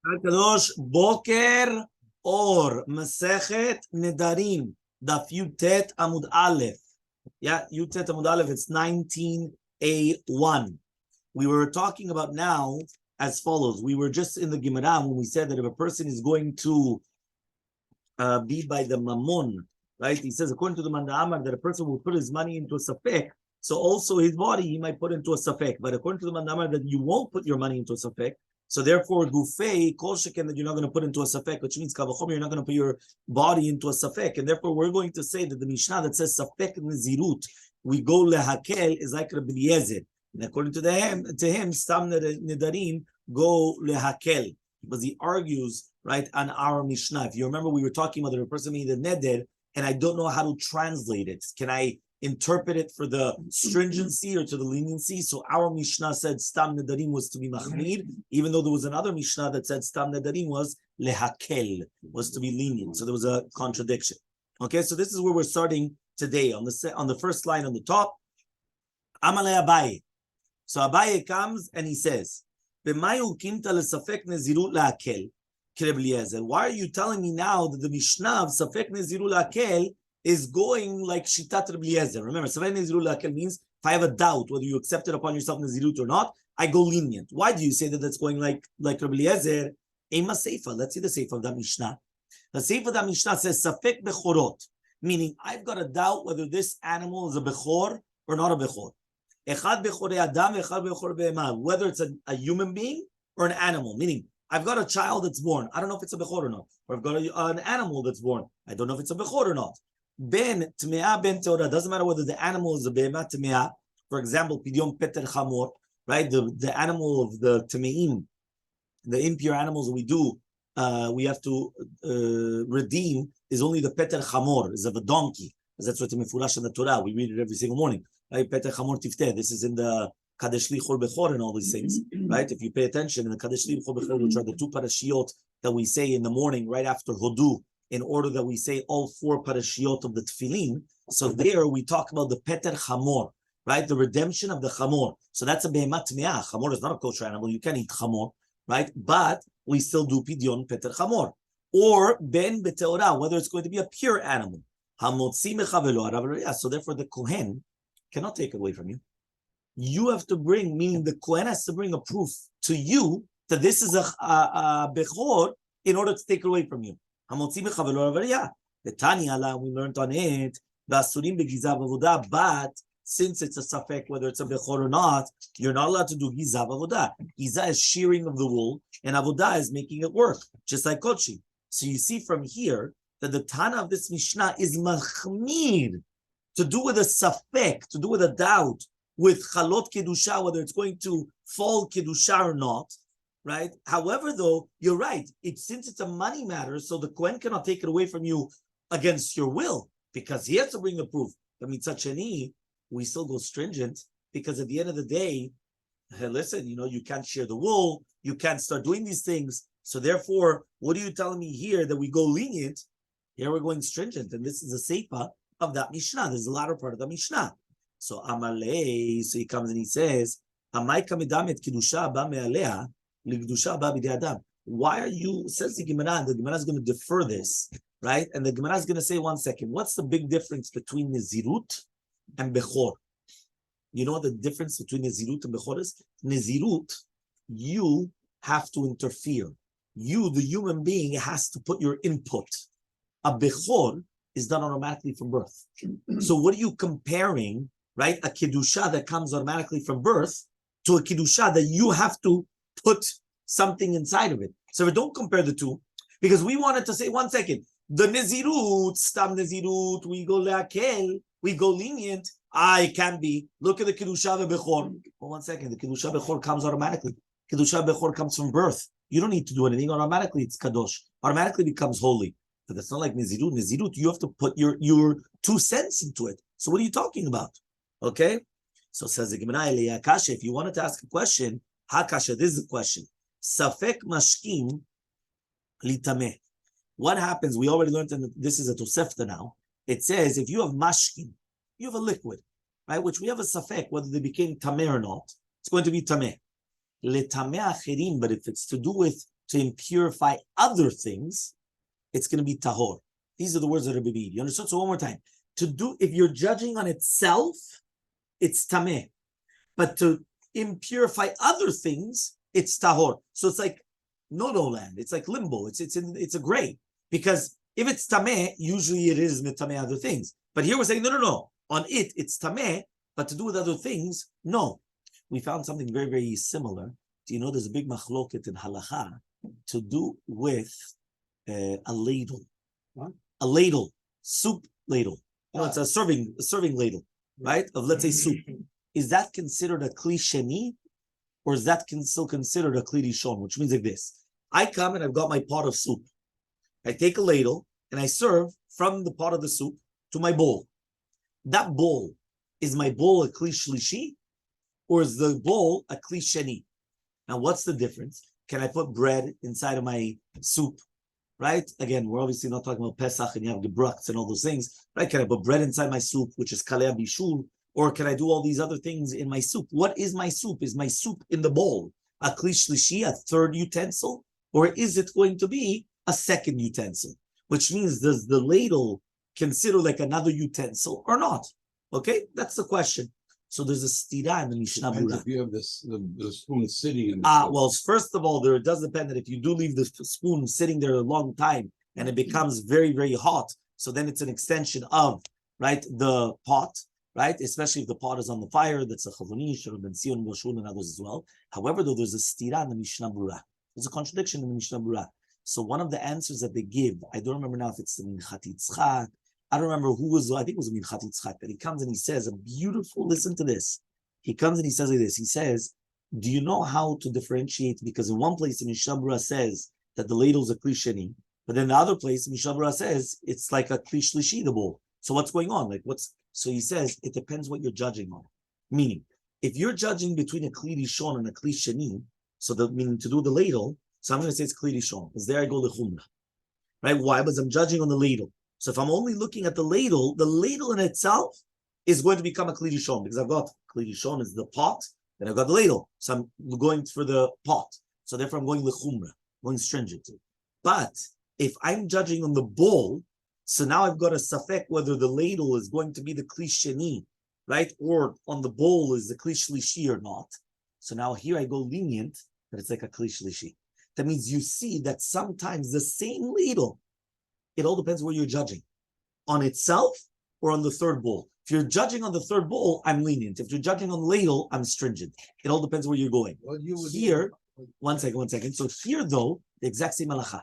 Kadosh Boker Or Masechet Nedarim Daf Yutet Amud Aleph. Yeah, Yutet Amud Aleph. It's 19A1. We were talking about now as follows. We were just in the Gemara when we said that if a person is going to be by the Mammon, right? He says according to the Manda Amar that a person will put his money into a safek. So also his body he might put into a safek. But according to the Manda Amar that you won't put your money into a safek. So therefore, gufei kol sheken that you're not going to put into a safek, which means kavachom you're not going to put your body into a safek, and therefore we're going to say that the Mishnah that says safek nezirut we go lehakel is like Rabbi Eliezer, and according to him stam nedarim go lehakel because he argues right on our Mishnah. If you remember, we were talking about the person made the neder, and I don't know how to translate it. Can I interpret it for the stringency or to the leniency? So our Mishnah said Stam Nedarim was to be Mahmir, even though there was another Mishnah that said Stam Nedarim was Lehakel, was to be lenient. So there was a contradiction. Okay, so this is where we're starting today on the first line on the top. Elmaleh Abaye. So Abaye comes and he says, B'mayu kinta lesafek nezirut lehakel. Why are you telling me now that the Mishnah of Safek Nezirut Lehakel is going like Shitat Rabbi Eliezer? Remember, Safek Nezirut Lehakel means if I have a doubt whether you accept it upon yourself Nezirut or not, I go lenient. Why do you say that that's going like Rabbi Eliezer? Ema Seifa. Let's see the Seifa of that Mishnah. The Seifa of that Mishnah says Safek Bechorot, meaning I've got a doubt whether this animal is a Bechor or not a Bechor. Echad Bechorei Adam, Echad Bechor Be'ema. Whether it's a human being or an animal, meaning I've got a child that's born. I don't know if it's a bechor or not. Or I've got an animal that's born. I don't know if it's a bechor or not. Ben tmeah ben teora. Doesn't matter whether the animal is a behemah tmeah. For example, pidyon peter chamor, right? The animal of the tmeim, the impure animals we do, we have to redeem is only the peter chamor, is of a donkey. That's what mefurash in the Torah. We read it every single morning. Right? Peter chamor tifteh. This is in the Kadesh Li Chol Bechor and all these things, right? If you pay attention in the Kadesh Li Chol Bechor, which are the two parashiot that we say in the morning right after Hodu, in order that we say all four parashiot of the Tefillin. So there we talk about the Peter Chamor, right? The redemption of the Chamor. So that's a Behemat Me'ah. Chamor is not a kosher animal. You can't eat Chamor, right? But we still do Pidyon Peter Chamor. Or Ben Beteora, whether it's going to be a pure animal. Hamotzi Mechavelo Arav. So therefore the Kohen cannot take it away from you. You have to bring, meaning the Kohen has to bring a proof to you that this is a Bechor in order to take it away from you. The Tanya, we learned on it, but since it's a Safek, whether it's a Bechor or not, you're not allowed to do Gizav Avodah. Giza is shearing of the wool, and Avodah is making it work, just like Kochi. So you see from here that the Tana of this Mishnah is Machmir, to do with a Safek, to do with a doubt, with Chalot Kedusha, whether it's going to fall Kedusha or not, right? However, though, you're right. Since it's a money matter, so the Kohen cannot take it away from you against your will, because he has to bring the proof. But Mitzad Sheni, we still go stringent, because at the end of the day, hey, listen, you can't shear the wool, you can't start doing these things. So therefore, what are you telling me here that we go lenient? Here we're going stringent, and this is the seifa of that Mishnah. This is the latter part of the Mishnah. So Elmaleh, so he comes and he says, why are you, says the Gemara is going to defer this, right? And the Gemara is going to say, 1 second, what's the big difference between Nezirut and Bechor? You know what the difference between Nezirut and Bechor is? Nezirut, you have to interfere. You, the human being, has to put your input. A Bechor is done automatically from birth. So what are you comparing, right? A Kedusha that comes automatically from birth to a Kedusha that you have to put something inside of it. So we don't compare the two, because we wanted to say, 1 second, the Nezirut, Stam Nezirut, we go Lehakel, we go lenient. It can be. Look at the Kedusha Bechor. Well, 1 second, the Kedusha Bechor comes automatically. Kedusha Bechor comes from birth. You don't need to do anything. Automatically, it's Kadosh. Automatically becomes holy. But that's not like Nezirut. Nezirut, you have to put your 2 cents into it. So what are you talking about? Okay? So says the Gemara, Kasha, if you wanted to ask a question, Hakasha, this is the question. Safek mashkim litameh. What happens? We already learned, and this is a Tosefta now. It says, if you have mashkim, you have a liquid, right? Which we have a safek, whether they became tameh or not. It's going to be tameh. Letameh acherim, but if it's to do with to impurify other things, it's going to be tahor. These are the words of Rabbi. You understood? So one more time. If you're judging on itself, it's tameh. But to impurify other things, it's tahor. So it's like no land. It's like limbo. It's a gray. Because if it's tameh, usually it is mitameh other things. But here we're saying, no. On it's tameh, but to do with other things, no. We found something very, very similar. Do you know there's a big machloket in halacha to do with a ladle? What? A ladle, soup ladle. It's a serving ladle, right? Of, let's say, soup. Is that considered a kli sheni, or is that still considered a kli rishon? Which means like this: I come and I've got my pot of soup. I take a ladle and I serve from the pot of the soup to my bowl. That bowl, is my bowl a kli shlishi, or is the bowl a kli sheni? Now, what's the difference? Can I put bread inside of my soup? Right? Again, we're obviously not talking about Pesach and you have gebraks and all those things. Right? Can I put bread inside my soup, which is kaleh bishul? Or can I do all these other things in my soup? What is my soup? Is my soup in the bowl a kli shlishi, a third utensil? Or is it going to be a second utensil? Which means, does the ladle consider like another utensil or not? Okay, that's the question. So there's a stira in the Mishnah Berurah. If you have the spoon sitting in well, first of all, it does depend that if you do leave the spoon sitting there a long time and it becomes very, very hot, so then it's an extension of, right, the pot, right? Especially if the pot is on the fire, that's a chavonish or ben sion, boshun, and others as well. However, though, there's a stira in the Mishnah Berurah. There's a contradiction in the Mishnah Berurah. So one of the answers that they give, I don't remember now if it's the Minchat Yitzchak, I don't remember who was, I think it was Minchat Yitzchak, that he comes and he says, listen to this. He comes and he says like this, he says, do you know how to differentiate? Because in one place, the Mishnah Berurah says that the ladle is a kli sheni, but then the other place, the Mishnah Berurah says it's like a kli shlishi, the bowl. So what's going on? So he says, it depends what you're judging on. Meaning, if you're judging between a kli rishon and a kli sheni, so meaning to do the ladle, so I'm going to say it's kli rishon, because there I go lechumra. Right? Why? Because I'm judging on the ladle. So if I'm only looking at the ladle in itself is going to become a kli rishon, because I've got kli rishon is the pot, then I've got the ladle. So I'm going for the pot. So therefore I'm going lechumra, going stringent. But if I'm judging on the bowl, so now I've got a safek whether the ladle is going to be the kli sheni, right? Or on the bowl is the kli shlishi or not. So now here I go lenient, that it's like a kli shlishi. That means you see that sometimes the same ladle, it all depends where you're judging. On itself or on the third bowl. If you're judging on the third bowl, I'm lenient. If you're judging on the ladle, I'm stringent. It all depends where you're going. Here, one second. So here though, the exact same halacha.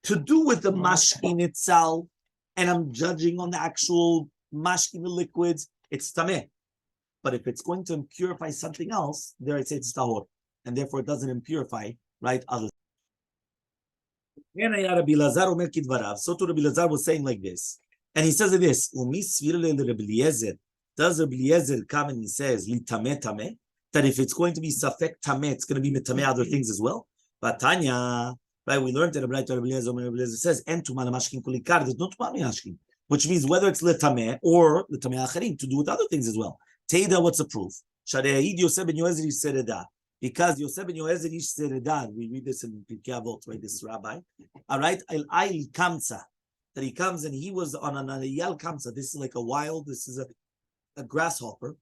To do with the mashkin itself, and I'm judging on the actual mashkin, the liquids, it's tameh. But if it's going to impurify something else, there I say it's tahor. And therefore it doesn't impurify, right, other. So to Rabbi Lazar was saying like this, and he says like this: does Rabbi Eliezer come and he says that if it's going to be safek tameh, it's going to be tameh other things as well? But Tanya, right? We learned that Rabbi Eliezer says en tuma lemashkin kulikar. There's no tuma lemashkin, which means whether it's letameh or letameh acharim to do with other things as well. Teida, what's the proof? Shareid Yosef ben Yoezer said. Because Yosef ben Yoezer ish seredan, we read this in Pirkei Avot, right? This rabbi, all right, al kamsa, that he comes and he was on an ayal kamsa. This is like a wild. This is a grasshopper,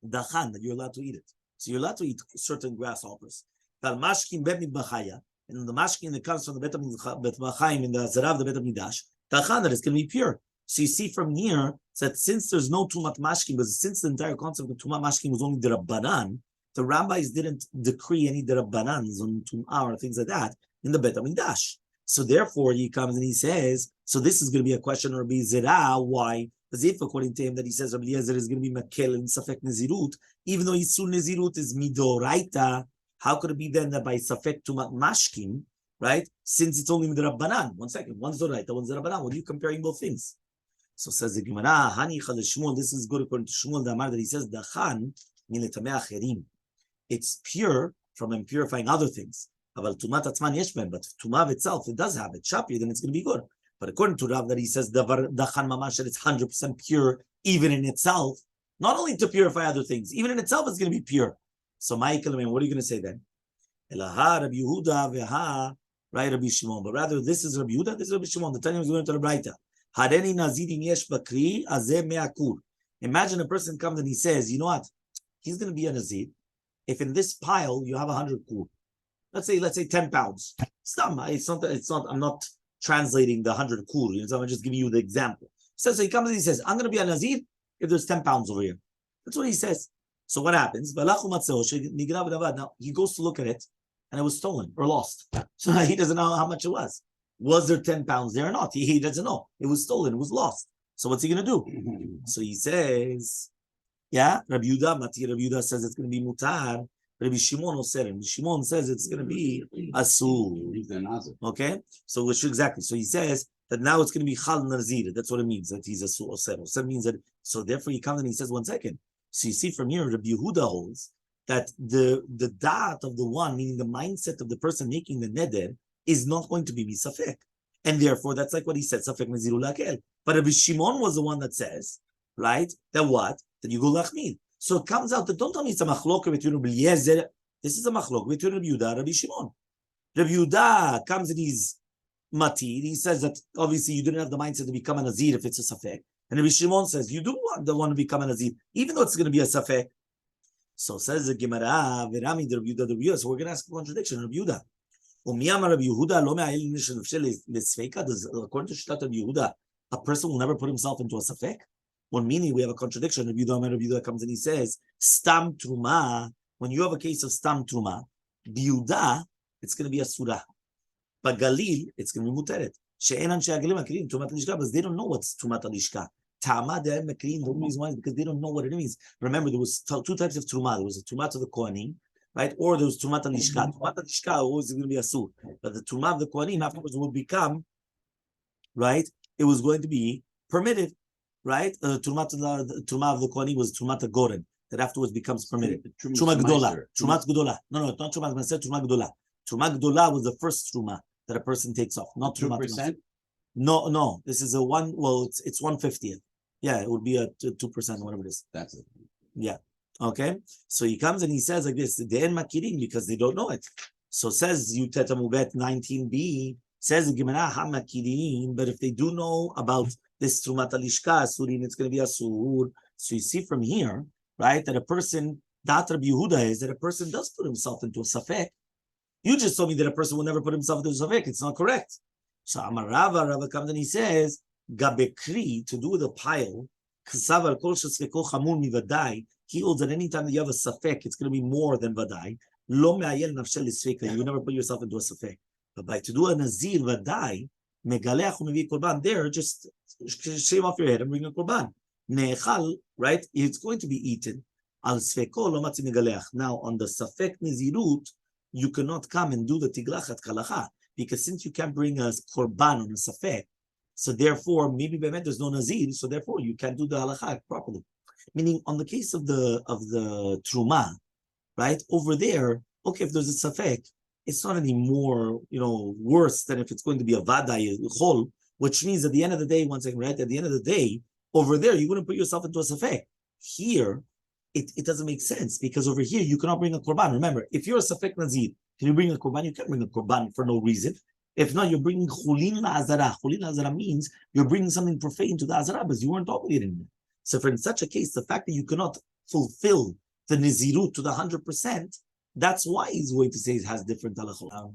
dachan, that you're allowed to eat it. So you're allowed to eat certain grasshoppers. Val mashkin bet midbachaya, and the mashkin that comes from the bet machayim in the zarav the bet midash, dachan, that is going to be pure. So you see from here that since there's no tumat mashkin, but since the entire concept of tumat mashkin was only the rabbanan, the rabbis didn't decree any derabbanans on tum'ah or things like that in the Bet HaMikdash. So therefore, he comes and he says, so this is going to be a question of Rabbi Zera. Why? Because if, according to him, that he says Rabbi Eliezer is going to be makel in safek nezirut, even though Yisur nezirut is midoraita, how could it be then that by safek tumat mashkim, right? Since it's only midrabbanan. 1 second, one's doraita, one's derabbanan. What are you comparing both things? So says the Gemara, Hani Chal Shmuel. This is good according to Shmuel the Amar that he says dachan miletameh acherim. It's pure from impurifying other things. But tumav itself, it does have it. Shapir, then it's going to be good. But according to Rav, that he says dachan mamash, that it's 100% pure, even in itself. Not only to purify other things, even in itself, it's going to be pure. So, Michael, what are you going to say then? Elaha Rabbi Yehuda veha, right, Rabbi Shimon. But rather, this is Rabbi Yehuda, this is Rabbi Shimon. The Tanya is going to the Braita. Hareni nazirin yesh bakri azeh me'akur. Imagine a person comes and he says, you know what? He's going to be a nazir. If in this pile you have 100 kur, let's say 10 pounds. It's not. I'm not translating the 100 kur. You know, I'm just giving you the example. So he comes and he says, I'm going to be a nazir if there's 10 pounds over here. That's what he says. So what happens? Now he goes to look at it, and it was stolen or lost. So he doesn't know how much it was. Was there 10 pounds there or not? He doesn't know. It was stolen. It was lost. So what's he going to do? So he says, yeah, Rabbi Yehuda says it's going to be mutar. Rabbi Shimon says it's going to be asur. Okay, so which exactly? So he says that now it's going to be chal nazir. That's what it means, that he's asur oser. Oser means that. So therefore he comes and he says, 1 second. So you see from here, Rabbi Yehuda holds that the da'at of the one, meaning the mindset of the person making the neder, is not going to be misafek, and therefore that's like what he said, safek nazirul lakel. But Rabbi Shimon was the one that says, right, that what? That you go lachmid. So it comes out that don't tell me it's a machlok between Rabbi Eliezer. This is a machlok between Rabbi Yehuda and Rabbi Shimon. Rabbi Yehuda comes and he's matir. He says that obviously you didn't have the mindset to become a nazir if it's a safek. And Rabbi Shimon says you do want the one to become a nazir, even though it's going to be a safek. So says the Gemara, Verami the Rabbi Yehuda. So we're going to ask a contradiction, Rabbi Yehuda. According to Shtat Rabbi Yehuda, a person will never put himself into a safek. One meaning we have a contradiction. Rabbi Yehuda comes and he says, Stam Truma, when you have a case of Stam Truma, Biyuda, it's going to be a surah. But Galil, it's going to be muteret. She'en anshe Galim makrim Trumat Alishka, because they don't know what's Trumat Alishka. Tama de makrim, the reason why is because they don't know what it means. Remember, there was 2 types of Truma. There was a Truma to the Kohanim, right? Or there was Trumat Alishka. Trumat Alishka always going to be a sur. But the Truma of the Kohanim afterwards will become, right? It was going to be permitted. Right? Truma of the Kohanim was Trumat Goren, that afterwards becomes permitted. Truma Gdola. Trumat Gdola. No, not Trumat Maseches, Truma Gdola. Truma Gdola was the first Truma that a person takes off, not 2%. No. This is a one. Well, it's 1/50th. Yeah, it would be a 2%, whatever it is. That's it. Yeah. Okay. So he comes and he says like this: they ain't makirin because they don't know it. So says Yutet Amubet 19b says the Gemara hamakirin, but if they do know about this Trumat Alishka, Surin, it's going to be a sur. So you see from here, right, that a person, that Rabbi Yehuda is that a person does put himself into a safek. You just told me that a person will never put himself into a safek. It's not correct. So Amar Rava comes and he says, Gabekri, to do with a pile, Kasavar kol shesveko chamur mivadai, he holds that anytime that you have a safek, it's going to be more than vadai. Lo me'ayel nafshel isfeka, you never put yourself into a safek. But by to do a nazir vadai, Megaleach u'mevi korban, there, just shave off your head and bring a korban. Hechal, right? It's going to be eaten. Al sfeko lo matzi megaleach. Now, on the safek nezirut, you cannot come and do the tiglachat kalacha, because since you can't bring a korban on a safek, so therefore, maybe there's no nazir, so therefore you can't do the halacha properly. Meaning, on the case of the truma, right? Over there, okay, if there's a safek, it's not any more, worse than if it's going to be a vadai chol, which means at the end of the day, one second, right? At the end of the day, over there, you wouldn't put yourself into a safek. Here, it doesn't make sense, because over here, you cannot bring a korban. Remember, if you're a safek nazir, can you bring a korban? You can't bring a korban for no reason. If not, you're bringing chulin la'azara. Chulin la'azara means you're bringing something profane to the azara, because you weren't obligated in it. So for in such a case, the fact that you cannot fulfill the nizirut to the 100%, that's why he's going to say it has different halachot.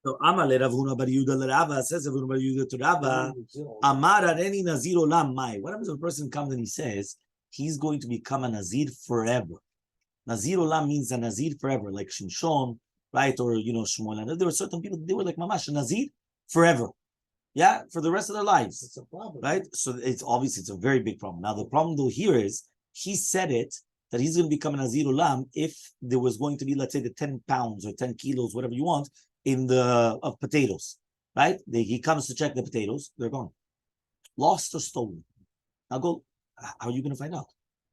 So Amaleh Rav Huna bar Yehuda l'Rava, says Rav Huna bar Yehuda to Rava, Amar areni nazir olam mai. What happens if a person comes and he says he's going to become a nazir forever? Nazir olam means a nazir forever, like Shimshon, right? Or Shmuel. There were certain people, they were like mamash, a nazir forever. Yeah, for the rest of their lives. It's a problem, right? So it's a very big problem. Now the problem though here is he said it that he's going to become a nazir olam if there was going to be, let's say, the 10 pounds or 10 kilos, whatever you want, of potatoes, right? He comes to check the potatoes, they're gone, lost or stolen. Now go, how are you going to find out?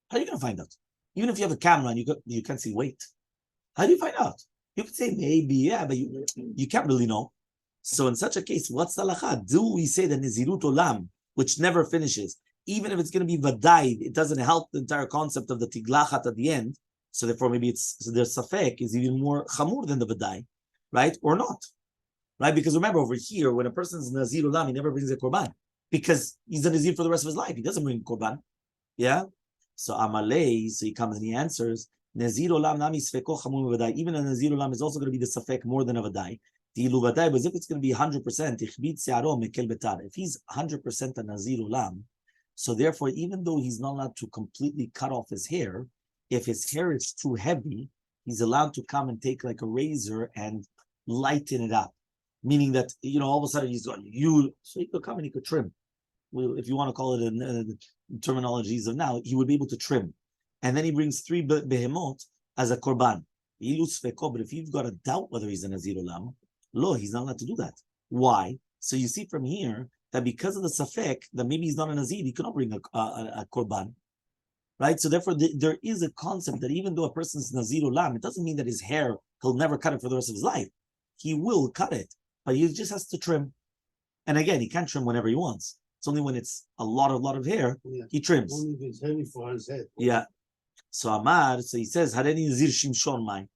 How are you going to find out? Even if you have a camera and you can't see weight, how do you find out? You could say maybe, yeah, but you can't really know. So in such a case, what's the halacha? Do we say the Nizirut Olam, which never finishes, even if it's going to be vadai, it doesn't help the entire concept of the tiglachat at the end? So therefore, maybe the safek is even more chamur than the vadai, right? Or not, right? Because remember, over here, when a person's nazir ulam, he never brings a korban because he's a nazir for the rest of his life. He doesn't bring korban. Yeah. So Elmaleh, so he comes and he answers, nazir ulam nami sfeko chamur vadai. Even a nazir ulam is also going to be the safek more than a vadai. But if it's going to be 100%, if he's 100% a nazir ulam, so therefore, even though he's not allowed to completely cut off his hair, if his hair is too heavy, he's allowed to come and take like a razor and lighten it up. Meaning that, all of a sudden he's going, so he could come and he could trim. Well, if you want to call it in terminologies of now, he would be able to trim. And then he brings 3 behemot as a korban. But if you've got a doubt whether he's a nazir ulam, he's not allowed to do that. Why? So you see from here that because of the safek, that maybe he's not a nazir, he cannot bring a korban. Right? So therefore, there is a concept that even though a person's nazir ulam, it doesn't mean that his hair, he'll never cut it for the rest of his life. He will cut it, but he just has to trim. And again, he can't trim whenever he wants. It's only when it's a lot of hair, he trims. Only if it's heavy for his head. Yeah. So he says, Hareni nazir shimshon mai.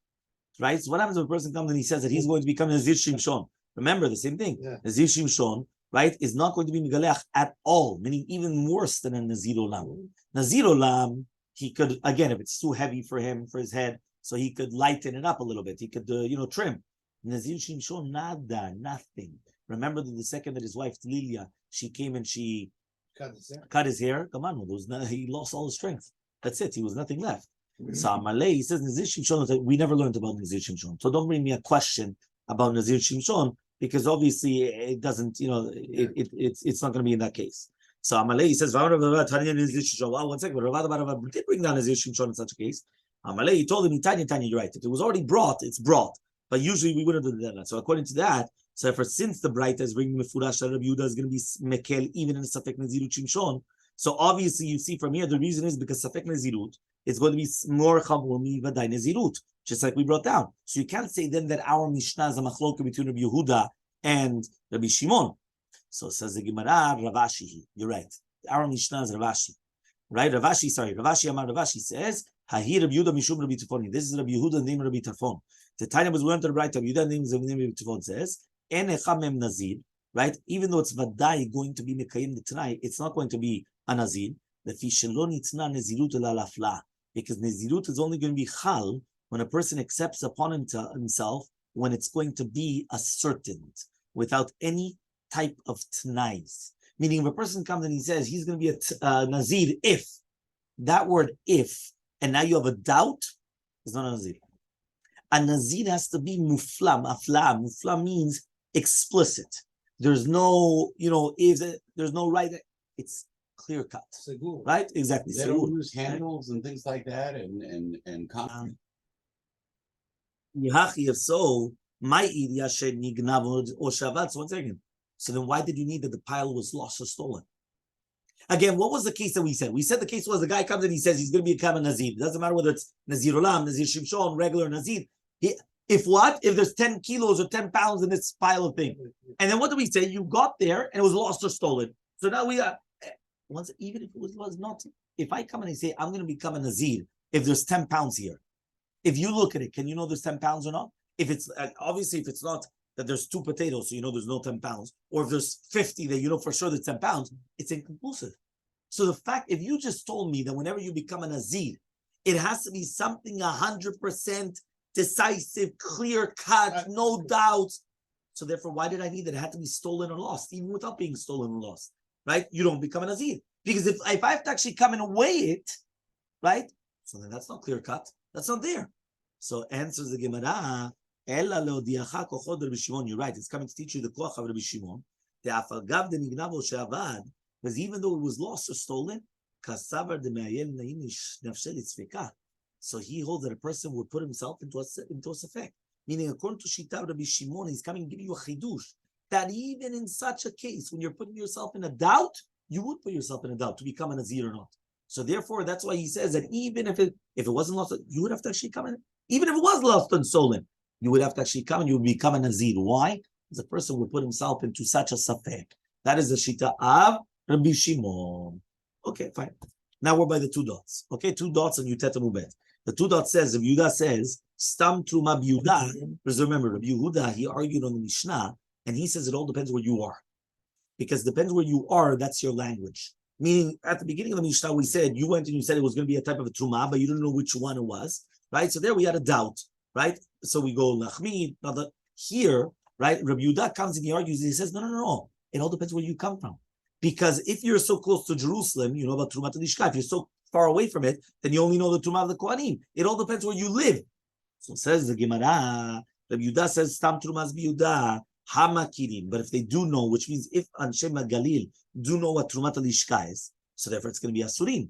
Right? So what happens if a person comes and he says that he's going to become nazir shimshon? Remember the same thing. Yeah. Nazir shimshon, right, is not going to be megaleach at all, meaning even worse than a nazir olam. Nazir olam, he could, again, if it's too heavy for him, for his head, so he could lighten it up a little bit. He could, trim. Nazir shimshon, nada, nothing. Remember that the second that his wife Lilia, she came and she cut his hair. Come on, he lost all his strength. That's it. He was nothing left. So Elmaleh, he says Nazir Shimshon. We never learned about Nazir Shimshon. So don't bring me a question about Nazir Shimshon because obviously it doesn't. It's not going to be in that case. So Elmaleh, he says, wow, 1 second, but Ravad did bring down Nazir Shimshon in such a case. Elmaleh, he told him, Tanya, you're right. If it was already brought, it's brought. But usually we wouldn't do that. So according to that, since the Braita is bringing Mefurash that Rabbi Yehuda is going to be mekel even in the Safek Nazirut Shimshon. So obviously you see from here the reason is because Safek Nazirut is going to be more Chamur Vadai Nazirut, just like we brought down. So you can't say then that our Mishnah is a machloka between Rabbi Yehuda and Rabbi Shimon. So says the Gemara, Ravashi. You're right. Our Mishnah is Ravashi. Right? Ravashi Amar Ravashi says, Hahi Rabbi Yehuda Mishum Rabbi Tafoni. This is Rabbi Yehuda name Rabbi Tafon. The time was learned to the right. Rabbi Yehuda name Rabbi Tafon says, En Echamem Nazir. Right? Even though it's Vadai going to be Mekayim the Tanai, it's not going to be a Nazir. Because Nezirut is only going to be Chal when a person accepts upon himself when it's going to be a certain, without any type of Tanais. Meaning if a person comes and he says he's going to be a Nazir if, that word if, and now you have a doubt, it's not a Nazir. A Nazir has to be muflam, aflam. Muflam means explicit. There's no, there's no right, it's clear cut, right? Exactly. They don't use handles and things like that, and if so, my or Shabbat. So 1 second. So then, why did you need that the pile was lost or stolen? Again, what was the case that we said? We said the case was the guy comes and he says he's going to become a Nazir. It doesn't matter whether it's Nazir Olam, Nazir Shimshon, regular Nazir. If there's 10 kilos or 10 pounds in this pile of thing, and then what do we say? You got there and it was lost or stolen. So now we are. Even if it was not, if I come and I say, I'm going to become a Nazir, if there's 10 pounds here, if you look at it, can you know there's 10 pounds or not? If it's, obviously, if it's not that there's 2 potatoes, so you know there's no 10 pounds, or if there's 50, that you know for sure there's 10 pounds, it's inconclusive. So the fact, if you just told me that whenever you become a Nazir, it has to be something 100% decisive, clear cut, no doubts. So therefore, why did I need that it had to be stolen or lost, even without being stolen or lost? Right? You don't become a Nazir. Because if I have to actually come and weigh it, right? So then that's not clear cut. That's not there. So answers the Gemara, you're right. It's coming to teach you the koach of Rabbi Shimon. Because even though it was lost or stolen, so he holds that a person would put himself into a safek. Meaning, according to Shita Rabbi Shimon, he's coming to give you a chidush. That even in such a case, when you're putting yourself in a doubt, you would put yourself in a doubt to become a Nazir or not. So therefore, that's why he says that even if it wasn't lost, you would have to actually come in. Even if it was lost and stolen, you would have to actually come and you would become a Nazir. Why? Because a person would put himself into such a safek. That is the Shita of Rabbi Shimon. Okay, fine. Now we're by the 2 dots. Okay, 2 dots and Yutet Mubet. The two dot says, Rabbi Yehuda says, Stam Truma B'Yehuda. Because remember, Rabbi Yehuda, he argued on the Mishnah, and he says it all depends where you are. Because depends where you are, that's your language. Meaning, at the beginning of the Mishnah, we said, you went and you said it was going to be a type of a Truma, but you didn't know which one it was, right? So there we had a doubt, right? So we go, Lachmi, here, right? Rabbi Yehuda comes and he argues, and he says, no. It all depends where you come from. Because if you're so close to Jerusalem, you know about Trumat Lishka. If you're so far away from it, then you only know the Truma of the Kohanim. It all depends where you live. So says the Gemara, Rabbi Yehuda says, Stam Trumas B'Yehuda, Hamakirim. But if they do know, which means if Anshe Galil do know what Trumat Lishka is, so therefore it's going to be Asurim.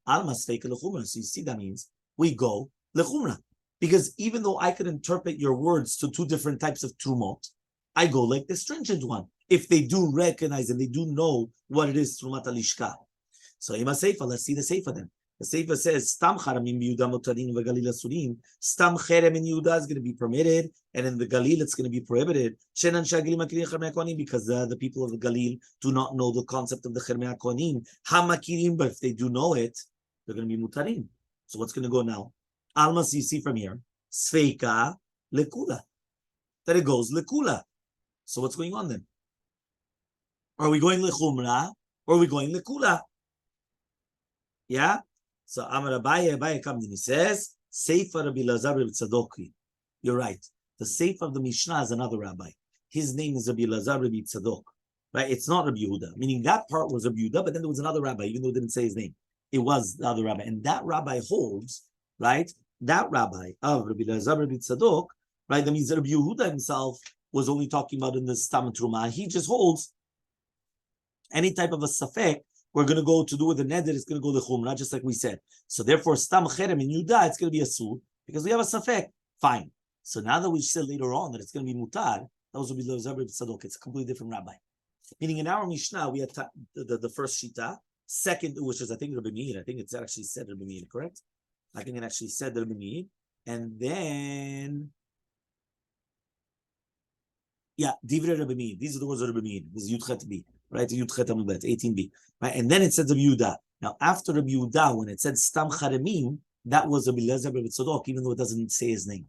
Almas Feika Lechumra. So you see that means we go Lechumra. Because even though I could interpret your words to two different types of Trumot, I go like the stringent one. If they do recognize and they do know what it is, Trumat Lishka. So Ima Seifa, let's see the Seifa then. The Seifa says, Stam Charamim B'Yehuda Mutarin v'Galil Asurim. Stam Cherem in Yehuda is going to be permitted, and in the Galil it's going to be prohibited. Shenan Shagilim Akirin Chermei HaKohanim, because the people of the Galil do not know the concept of the Chermei HaKohanim. Hamakirim, but if they do know it, they're going to be Mutarin. So what's going to go now? Almas, you see from here, Sveika Lekula. That it goes Lekula. So what's going on then? Are we going Lechumra, or are we going Lekula? Yeah? So Amar Abaye comes and he says, Seifa Rabbi Elazar Rabbi Tzadok. You're right. The Seifa of the Mishnah is another rabbi. His name is Rabbi Elazar Rabbi Tzadok. Right? It's not Rabbi Yehuda. Meaning that part was Rabbi Yehuda, but then there was another rabbi, even though it didn't say his name. It was the other rabbi. And that rabbi holds, right? That rabbi of Rabbi Elazar Rabbi Tzadok, right? That means that Rabbi Yehuda himself was only talking about in the Stam Truma. He just holds any type of a safek. We're going to go to do with the neder, it's going to go the chumrah, just like we said. So therefore, stam cherem in Yudah, it's going to be a sur, because we have a safek. Fine. So now that we said later on that it's going to be mutar, that was be Elazar Rabbi Tzadok. It's a completely different rabbi. Meaning in our Mishnah, we had the first shita, second, which is I think Rabbi Meir. I think it's actually said Rabbi Meir, correct? I think it actually said Rabbi Meir. And then, yeah, Divrei Rabbi Meir. These are the words of Rabbi Meir. This is Yudchet B. Right, Yudchet Amubet, 18b. Right, and then it says Rabbi Yehuda. Now, after Rabbi Yehuda, when it said Stam Charemim, that was Rabbi Elazar Rabbi Tzadok, even though it doesn't say his name.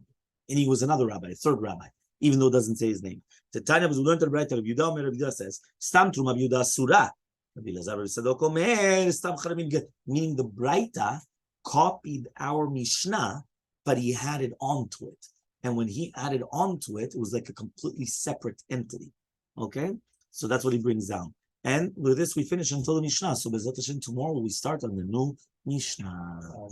And he was another rabbi, a third rabbi, even though it doesn't say his name. The Tanya was learned to write Rabbi Yehuda, Rabbi Yehuda says, Stam Trum Rabbi Yehuda Surah. Rabbi Elazar Rabbi Tzadok Omer, Stam Charemim, meaning the Braita copied our Mishnah, but he had it onto it. And when he added onto it, it was like a completely separate entity. Okay? So that's what he brings down. And with this, we finish until the Mishnah. So Bezat Hashem, tomorrow we start on the new Mishnah.